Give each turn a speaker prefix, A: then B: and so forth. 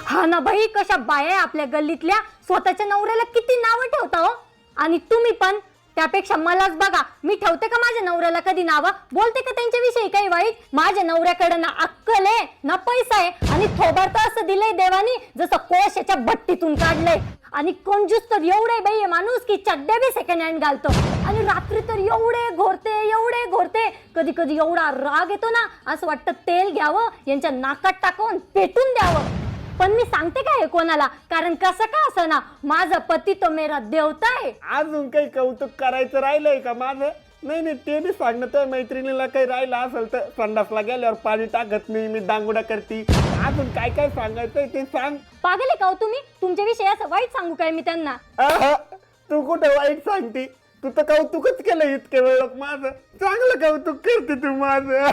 A: हा ना बाई, कशा बाया आपल्या गल्लीतल्या स्वतःच्या नवऱ्याला किती नावं ठेवता हो. आणि तुम्ही पण त्यापेक्षा मलाच बघा, मी ठेवते का माझ्या नवऱ्याला कधी नावं? बोलते का त्यांच्याविषयी काही वाईट? माझ्या नवऱ्याकडे ना अक्कल आहे ना पैसा आहे, आणि थोबार तर असं दिलंय देवानी जसं कोशाच्या भट्टीतून काढलंय. आणि कंजूस तर एवढे बाई माणूस की चड्ड्या बी सेकंड हँड घालतो. आणि रात्री तर एवढे घोरते, कधी कधी एवढा राग येतो ना, असं वाटतं तेल घ्यावं यांच्या नाकात टाकून पेटून द्यावं. पण मी सांगते काय कोणाला, कारण कसं का असं ना, माझा पती तो मेरा देवता आहे.
B: अजून काही कौतुक करायचं राहिलंय का माझं? नाही ते बी सांगणं. तर मैत्रिणीला काही राहिलं असेल तर संडासला गेल्यावर पाणी टाकत नाही, मी डांगुडा करते. अजून काय काय सांगायचंय ते सांग.
A: पागल आहे का हो तुम्ही? तुमच्याविषयी असं वाईट सांगू काय मी त्यांना?
B: तू कुठे वाईट सांगते? तू तर कौतुकच केलं इतके वेळ. माझं चांगलं कौतुक करते तू माझं.